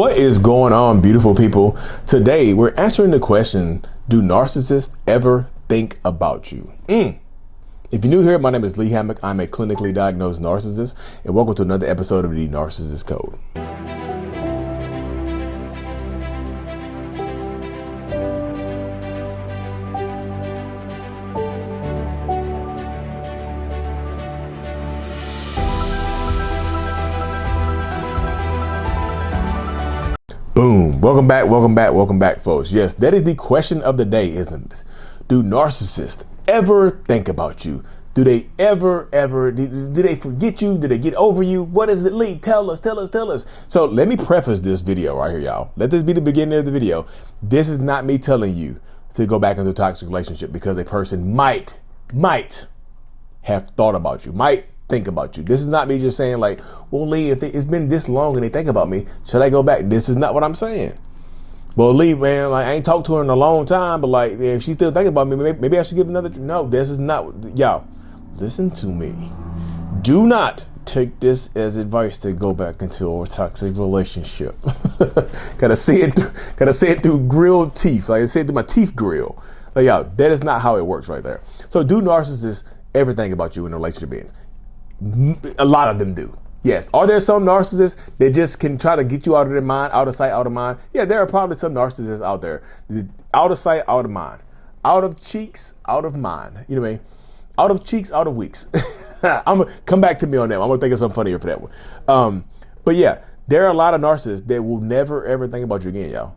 What is going on, beautiful people? Today, we're answering the question, do narcissists ever think about you? If you're new here, my name is Lee Hammock. I'm a clinically diagnosed narcissist, and welcome to another episode of the Narcissist Code. Boom. Welcome back, folks. Yes, that is the question of the day, isn't it? Do narcissists ever think about you? Do they ever, do they forget you? Do they get over you? What is it, Lee? Tell us. So let me preface this video right here, y'all. Let this be the beginning of the video. This is not me telling you to go back into a toxic relationship because a person might have thought about you, might think about you. This is not me just saying like, well, Lee, if it's been this long and they think about me, should I go back? This is not what I'm saying. Well, Lee, man, like I ain't talked to her in a long time, but like if she's still thinking about me, maybe I should give another. No, this is not. Y'all, listen to me. Do not take this as advice to go back into a toxic relationship. Gotta say it through grilled teeth. Like I say it through my teeth grill. Like y'all, that is not how it works right there. So do narcissists ever think about you in a relationship beings? A lot of them do. Yes. Are there some narcissists that just can try to get you out of their mind, out of sight, out of mind? Yeah, there are probably some narcissists out there. Out of sight, out of mind. Out of cheeks, out of mind. You know what I mean? Out of cheeks, out of weeks. I'm gonna come back to me on that one. I'm gonna think of something funnier for that one. But yeah, there are a lot of narcissists that will never ever think about you again, y'all.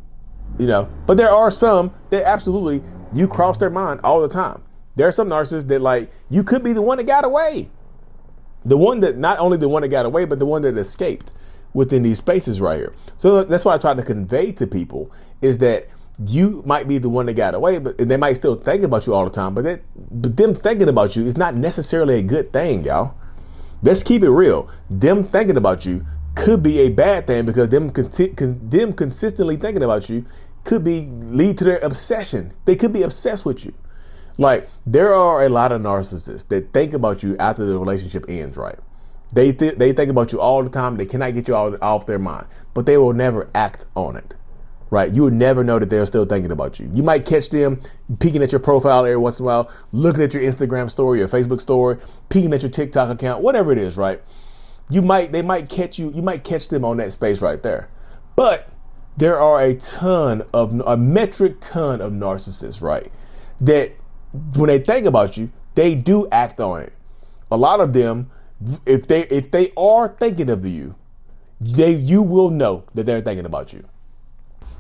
You know, but there are some that absolutely you cross their mind all the time. There are some narcissists that like you could be the one that got away. The one that, not only the one that got away, but the one that escaped within these spaces right here. So that's what I try to convey to people is that you might be the one that got away, but they might still think about you all the time. But them thinking about you is not necessarily a good thing, y'all. Let's keep it real. Them thinking about you could be a bad thing because them consistently thinking about you could lead to their obsession. They could be obsessed with you. Like, there are a lot of narcissists that think about you after the relationship ends, right? They think about you all the time. They cannot get you off their mind, but they will never act on it, right? You will never know that they're still thinking about you. You might catch them peeking at your profile every once in a while, looking at your Instagram story, your Facebook story, peeking at your TikTok account, whatever it is, right? You might catch them on that space right there. But there are a metric ton of narcissists, right? That when they think about you, they do act on it. A lot of them, if they are thinking of you, you will know that they're thinking about you.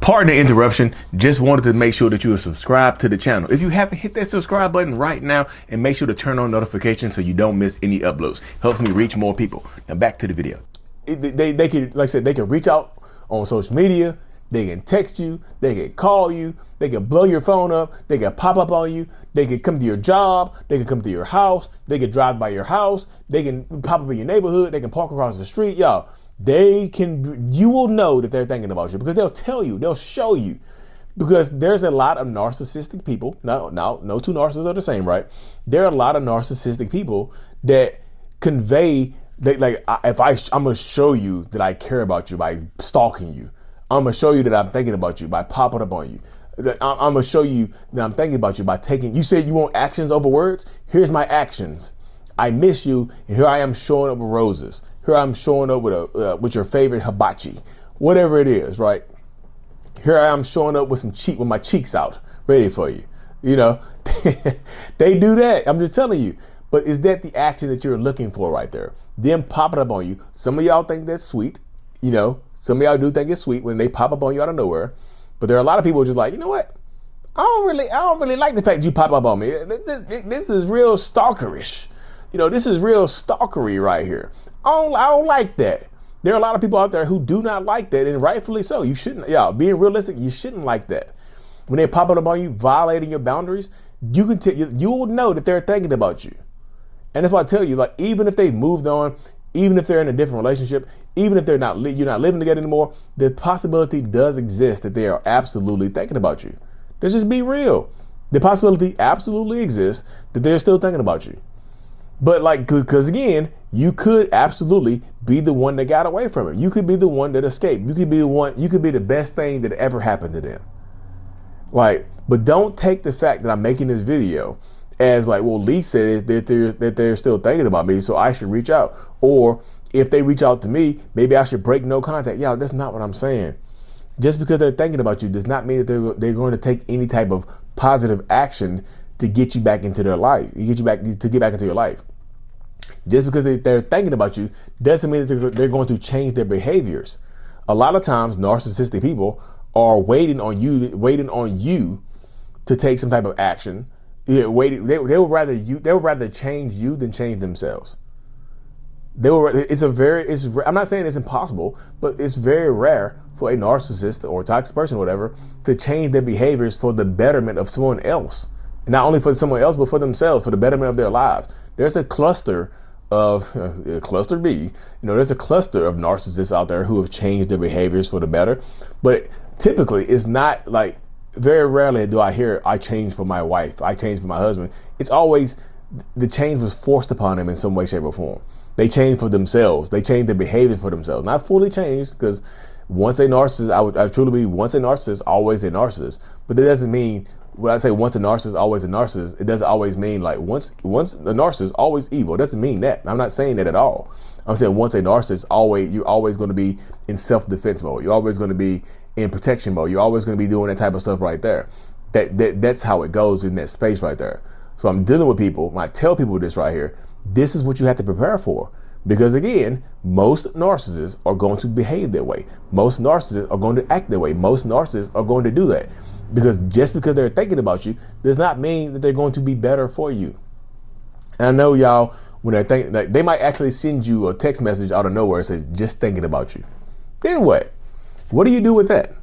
Pardon the interruption. Just wanted to make sure that you are subscribed to the channel. If you haven't, hit that subscribe button right now and make sure to turn on notifications so you don't miss any uploads. Helps me reach more people. Now back to the video. They can, like I said, they can reach out on social media. They can text you, they can call you, they can blow your phone up, they can pop up on you, they can come to your job, they can come to your house, they can drive by your house, they can pop up in your neighborhood, they can park across the street. Y'all, you will know that they're thinking about you because they'll tell you, they'll show you. Because there's a lot of narcissistic people. No two narcissists are the same, right? There are a lot of narcissistic people that convey, I'm going to show you that I care about you by stalking you. I'm going to show you that I'm thinking about you by popping up on you. I'm going to show you that I'm thinking about you by you said you want actions over words. Here's my actions. I miss you. And here I am showing up with roses. Here I'm showing up with your favorite hibachi, whatever it is, right? Here I am showing up with my cheeks out, ready for you. You know, they do that. I'm just telling you. But is that the action that you're looking for right there? Them popping up on you. Some of y'all think that's sweet, you know. Some of y'all do think it's sweet when they pop up on you out of nowhere, but there are a lot of people just like, you know what? I don't really like the fact that you pop up on me. This is real stalkerish. You know, this is real stalkery right here. I don't like that. There are a lot of people out there who do not like that, and rightfully so. You shouldn't, being realistic, you shouldn't like that. When they pop up on you, violating your boundaries, you will know that they're thinking about you. And that's why I tell you, like, even if they've moved on, even if they're in a different relationship, even if you're not living together anymore, the possibility does exist that they are absolutely thinking about you. Let's just be real. The possibility absolutely exists that they're still thinking about you. But like, because again, You could absolutely be the one that got away from it. You could be the one that escaped. You could be the one, you could be the best thing that ever happened to them. Like, but don't take the fact that I'm making this video as like, well, Lee said that they're still thinking about me, so I should reach out. Or if they reach out to me, maybe I should break no contact. Yeah, that's not what I'm saying. Just because they're thinking about you does not mean that they're going to take any type of positive action to get you back into their life, get back into your life. Just because they're thinking about you doesn't mean that they're going to change their behaviors. A lot of times, narcissistic people are waiting on you to take some type of action. They would rather change you than change themselves. I'm not saying it's impossible, but it's very rare for a narcissist or a toxic person or whatever to change their behaviors for the betterment of someone else. And not only for someone else, but for themselves, for the betterment of their lives. There's a cluster of cluster B, there's a cluster of narcissists out there who have changed their behaviors for the better. But typically it's not like, very rarely do I hear, I changed for my wife, I changed for my husband. It's always the change was forced upon them in some way, shape, or form. They changed for themselves. They changed their behavior for themselves. Not fully changed, because once a narcissist, I truly believe once a narcissist, always a narcissist. But that doesn't mean, when I say once a narcissist, always a narcissist, it doesn't always mean like once a narcissist, always evil. It doesn't mean that. I'm not saying that at all. I'm saying once a narcissist, you're always going to be in self-defense mode. You're always going to be in protection mode. You're always going to be doing that type of stuff right there. That's how it goes in that space right there. So I'm dealing with people, when I tell people this right here, this is what you have to prepare for. Because again, most narcissists are going to behave that way. Most narcissists are going to act that way. Most narcissists are going to do that. Because just because they're thinking about you does not mean that they're going to be better for you. And I know y'all, when they're thinking, like, they might actually send you a text message out of nowhere that says, just thinking about you. Then what? What do you do with that?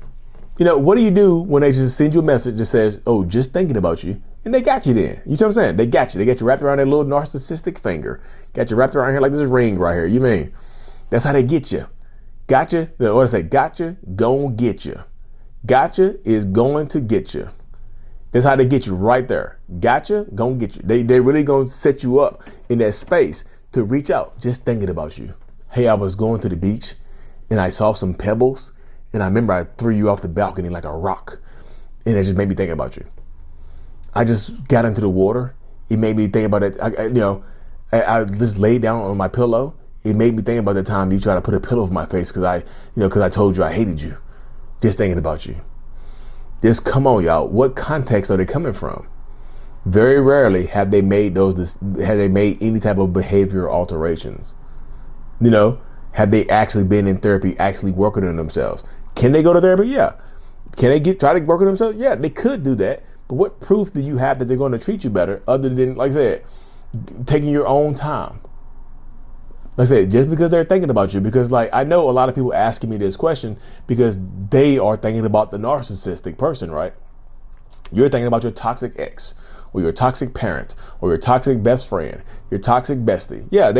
What do you do when they just send you a message that says, oh, just thinking about you? And they got you then. You see what I'm saying? They got you. They got you wrapped around their little narcissistic finger. Got you wrapped around here like this ring right here. You mean? That's how they get you. Gotcha. What I say? Gotcha. Gon' get you. Gotcha is going to get you. That's how they get you right there. Gotcha. Gon' get you. They really gonna set you up in that space to reach out. Just thinking about you. Hey, I was going to the beach and I saw some pebbles and I remember I threw you off the balcony like a rock, and it just made me think about you. I just got into the water. It made me think about it. I just laid down on my pillow. It made me think about the time you tried to put a pillow over my face because I told you I hated you. Just thinking about you. Just come on, y'all. What context are they coming from? Very rarely have they made any type of behavior alterations. Have they actually been in therapy, actually working on themselves? Can they go to therapy? Yeah. Can they try to work on themselves? Yeah, they could do that. But what proof do you have that they're going to treat you better other than, like I said, taking your own time? Like I said, just because they're thinking about you, because like I know a lot of people asking me this question because they are thinking about the narcissistic person, right? You're thinking about your toxic ex, or your toxic parent, or your toxic best friend, your toxic bestie. Yeah,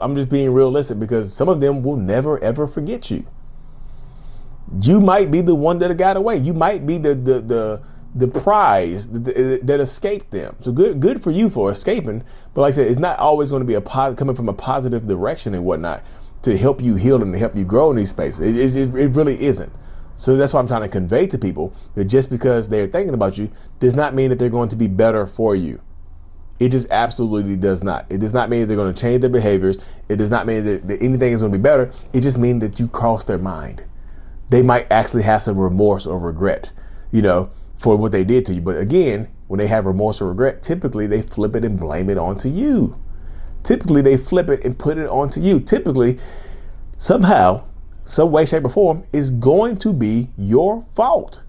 I'm just being realistic because some of them will never ever forget you. You might be the one that got away. You might be the prize that escaped them. So good for you for escaping. But like I said, it's not always going to be coming from a positive direction and whatnot to help you heal and to help you grow in these spaces. It really isn't. So that's why I'm trying to convey to people that just because they're thinking about you does not mean that they're going to be better for you. It just absolutely does not. It does not mean that they're going to change their behaviors. It does not mean that anything is going to be better. It just means that you crossed their mind. They might actually have some remorse or regret, for what they did to you. But again, when they have remorse or regret, typically they flip it and blame it onto you. Typically they flip it and put it onto you. Typically, somehow, some way, shape, or form, is going to be your fault.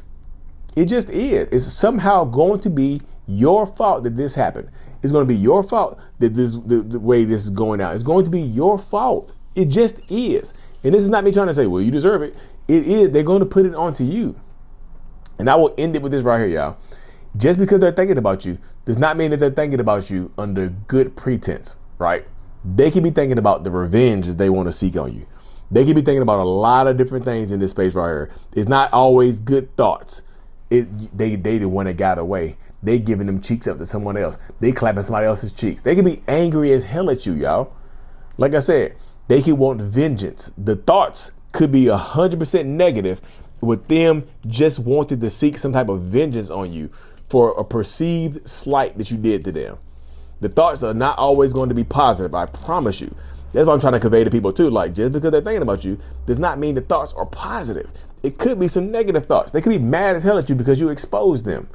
It just is. It's somehow going to be your fault that this happened. It's going to be your fault that the way this is going out. It's going to be your fault. It just is. And this is not me trying to say, well, you deserve it. It is. They're going to put it onto you. And I will end it with this right here, y'all. Just because they're thinking about you does not mean that they're thinking about you under good pretense, right? They could be thinking about the revenge that they want to seek on you. They could be thinking about a lot of different things in this space right here. It's not always good thoughts. They the one that got away. They giving them cheeks up to someone else. They clapping somebody else's cheeks. They can be angry as hell at you, y'all. Like I said, they could want vengeance. The thoughts could be 100% negative, with them just wanting to seek some type of vengeance on you for a perceived slight that you did to them. The thoughts are not always going to be positive, I promise you. That's what I'm trying to convey to people too. Like, just because they're thinking about you does not mean the thoughts are positive. It could be some negative thoughts. They could be mad as hell at you because you exposed them.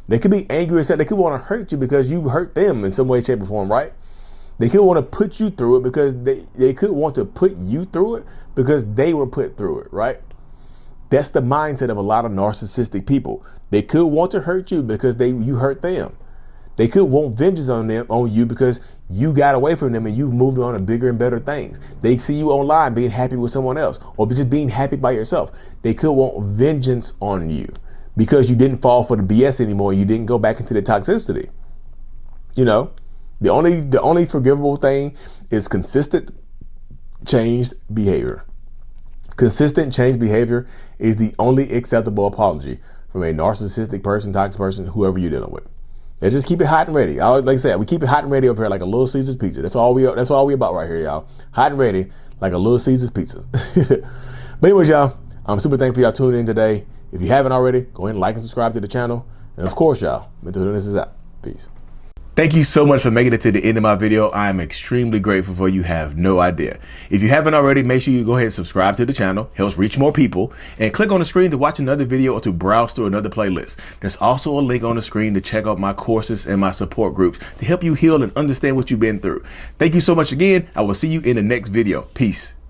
They could be angry as hell. They could want to hurt you because you hurt them in some way, shape, or form, right? They could want to put you through it because they could want to put you through it because they were put through it, right? That's the mindset of a lot of narcissistic people. They could want to hurt you because you hurt them. They could want vengeance on you because you got away from them and you moved on to bigger and better things. They see you online being happy with someone else or just being happy by yourself. They could want vengeance on you because you didn't fall for the BS anymore. You didn't go back into the toxicity. You know, the only forgivable thing is consistent changed behavior. Consistent changed behavior is the only acceptable apology from a narcissistic person, toxic person, whoever you're dealing with. They just keep it hot and ready. Like I said, we keep it hot and ready over here like a Little Caesar's pizza. That's all we about right here, y'all. Hot and ready like a Little Caesar's pizza. But anyways, y'all, I'm super thankful y'all tuning in today. If you haven't already, go ahead and like and subscribe to the channel. And of course, y'all, mental illness is out. Peace. Thank you so much for making it to the end of my video. I am extremely grateful for you. Have no idea. If you haven't already, make sure you go ahead and subscribe to the channel. Helps reach more people. And click on the screen to watch another video or to browse through another playlist. There's also a link on the screen to check out my courses and my support groups to help you heal and understand what you've been through. Thank you so much again. I will see you in the next video. Peace.